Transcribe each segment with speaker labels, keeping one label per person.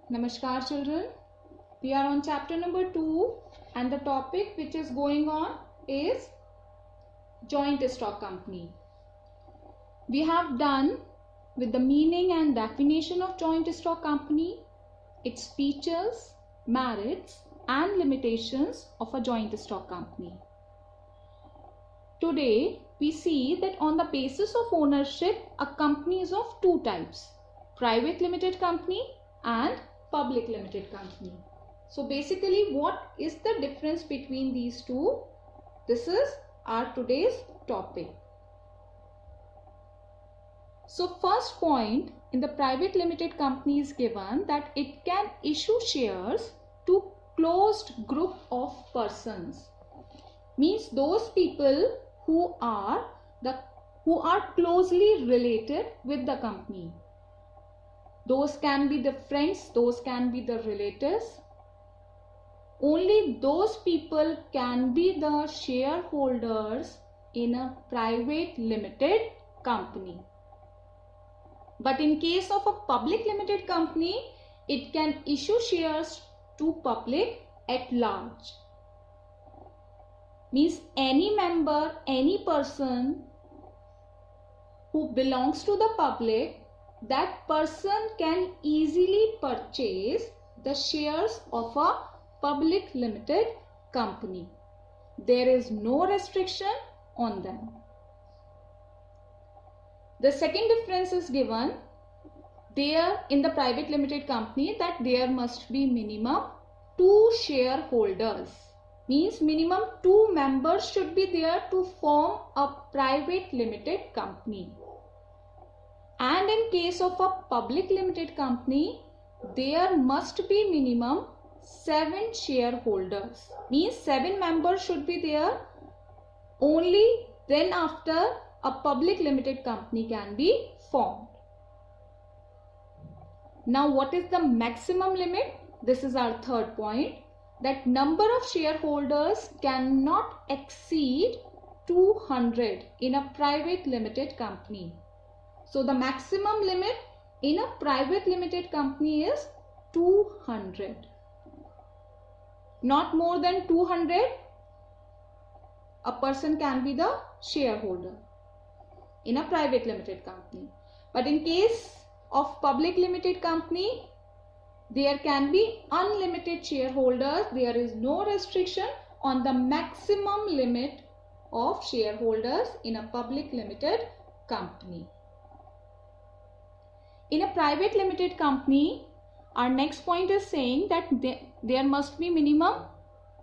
Speaker 1: Namaskar children. We are on chapter number 2 and the topic which is going on is joint stock company. We have done with the meaning and definition of joint stock company, its features, merits and limitations of a joint stock company. Today we see that on the basis of ownership, a company is of two types: private limited company and public limited company. So basically, what is the difference between these two? This is our today's topic. So first point, in the private limited company is given that it can issue shares to closed group of persons. Means those people who are closely related with the company. Those can be the friends, those can be the relatives. Only those people can be the shareholders in a private limited company. But in case of a public limited company, it can issue shares to public at large. Means any member, any person who belongs to the public, that person can easily purchase the shares of a public limited company. There is no restriction on them. The second difference is given there in the private limited company, that there must be minimum 2 shareholders. Means minimum 2 members should be there to form a private limited company. And in case of a public limited company, there must be minimum 7 shareholders. Means 7 members should be there. Only then after a public limited company can be formed. Now what is the maximum limit? This is our third point, that number of shareholders cannot exceed 200 in a private limited company. So the maximum limit in a private limited company is 200. Not more than 200 a person can be the shareholder in a private limited company. But in case of public limited company, there can be unlimited shareholders. There is no restriction on the maximum limit of shareholders in a public limited company. In a private limited company, our next point is saying that there must be minimum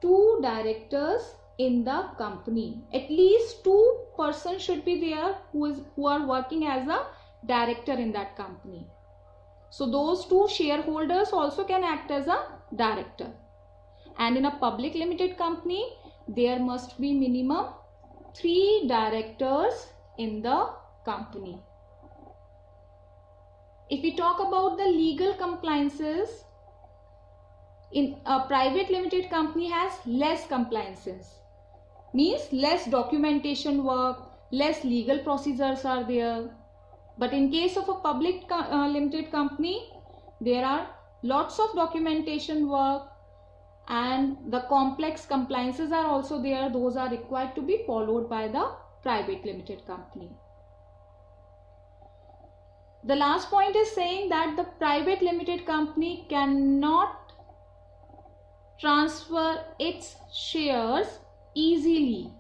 Speaker 1: 2 directors in the company. At least 2 persons should be there who are working as a director in that company. So those 2 shareholders also can act as a director. And in a public limited company, there must be minimum 3 directors in the company. If we talk about the legal compliances, in a private limited company has less compliances. Means less documentation work, less legal procedures are there. But in case of a public limited company, there are lots of documentation work and the complex compliances are also there. Those are required to be followed by the private limited company. The last point is saying that the private limited company cannot transfer its shares easily.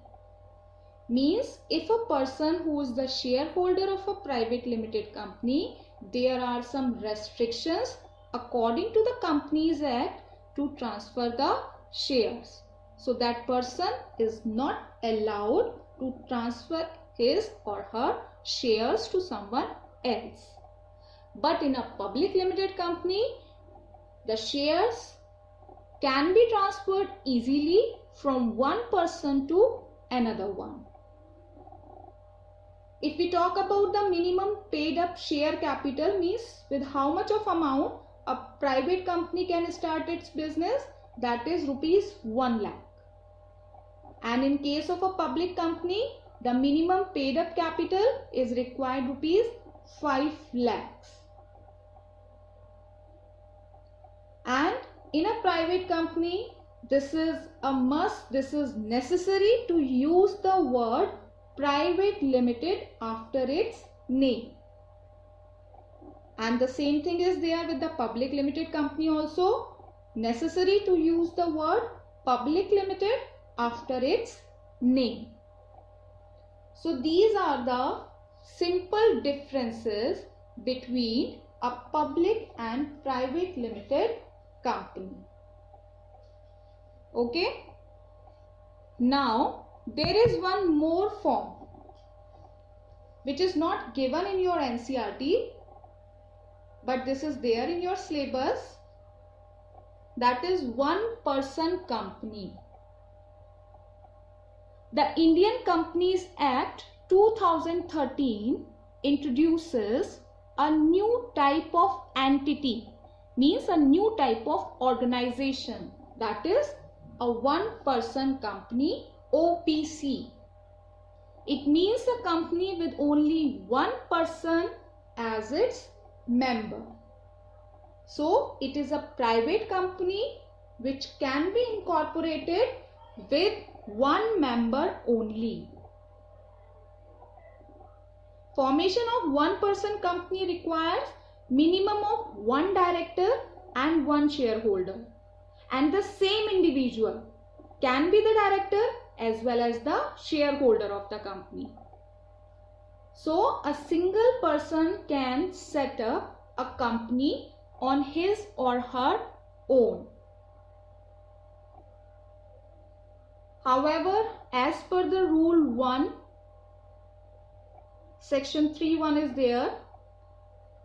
Speaker 1: Means if a person who is the shareholder of a private limited company, there are some restrictions according to the Companies Act to transfer the shares. So that person is not allowed to transfer his or her shares to someone else. But in a public limited company, the shares can be transferred easily from one person to another one. If we talk about the minimum paid up share capital, means with how much of amount a private company can start its business, that is rupees 1 lakh. And in case of a public company, the minimum paid up capital is required rupees 5 lakhs. in a private company, this is a must, this is necessary to use the word private limited after its name. And the same thing is there with the public limited company also. Necessary to use the word public limited after its name. So these are the simple differences between a public and private limited company. Okay. Now there is one more form which is not given in your NCERT, but this is there in your syllabus. That is one person company. The Indian Companies Act 2013 introduces a new type of entity, means a new type of organization, that is a one person company, OPC. It means a company with only one person as its member. So it is a private company which can be incorporated with one member only. Formation of one person company requires minimum of one director and one shareholder, and the same individual can be the director as well as the shareholder of the company. So a single person can set up a company on his or her own. However, as per the rule 1, section 3(1) is there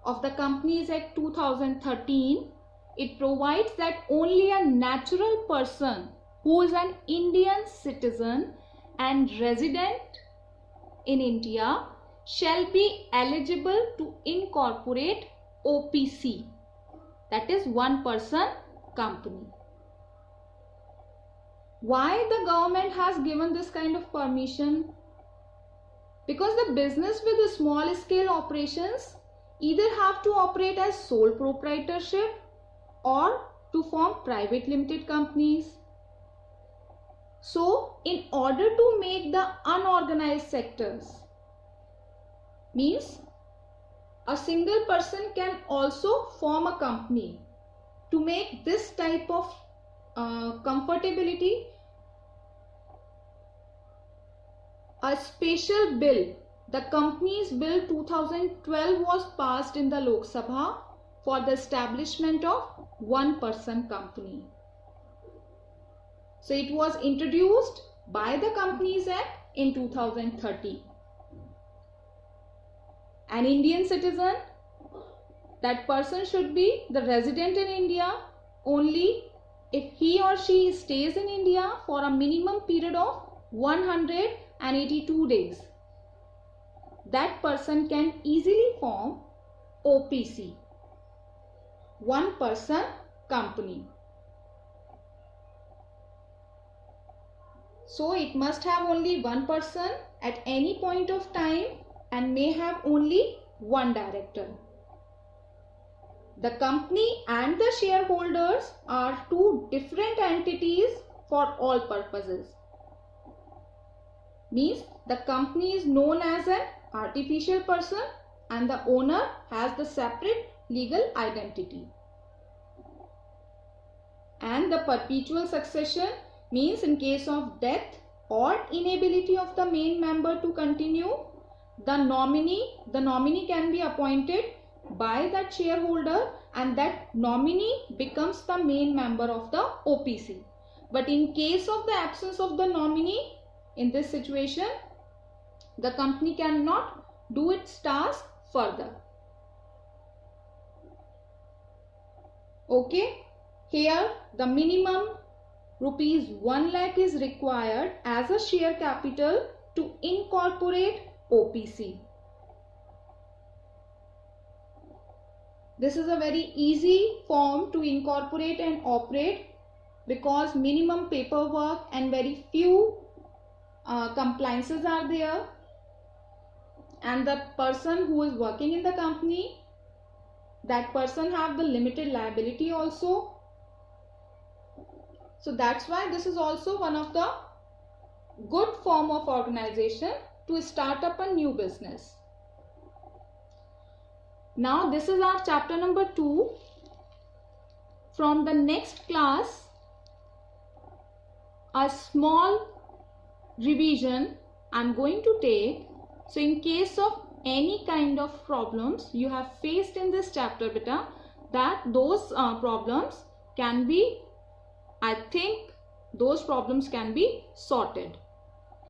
Speaker 1: of the Companies Act 2013, it provides that only a natural person who is an Indian citizen and resident in India shall be eligible to incorporate OPC, that is one person company. Why the government has given this kind of permission? Because the business with the small scale operations either have to operate as sole proprietorship or to form private limited companies. So in order to make the unorganized sectors, means a single person can also form a company. To make this type of comfortability, a special bill, the Companies Bill 2012 was passed in the Lok Sabha for the establishment of one person company. So it was introduced by the Companies Act in 2013. An Indian citizen, that person should be the resident in India only if he or she stays in India for a minimum period of 182 days. That person can easily form OPC, one person company. So it must have only one person at any point of time and may have only one director. The company and the shareholders are two different entities for all purposes. Means the company is known as an artificial person and the owner has the separate legal identity. And the perpetual succession means in case of death or inability of the main member to continue, the nominee can be appointed by that shareholder and that nominee becomes the main member of the OPC. But in case of the absence of the nominee, in this situation, the company cannot do its task further. Okay, here the minimum ₹1 lakh is required as a share capital to incorporate OPC. This is a very easy form to incorporate and operate because minimum paperwork and very few compliances are there, and the person who is working in the company, that person have the limited liability also. So that's why this is also one of the good form of organization to start up a new business. Now this is our chapter number 2. From the next class, a small revision I'm going to take. So in case of any kind of problems you have faced in this chapter beta, that those problems can be, I think those problems can be sorted.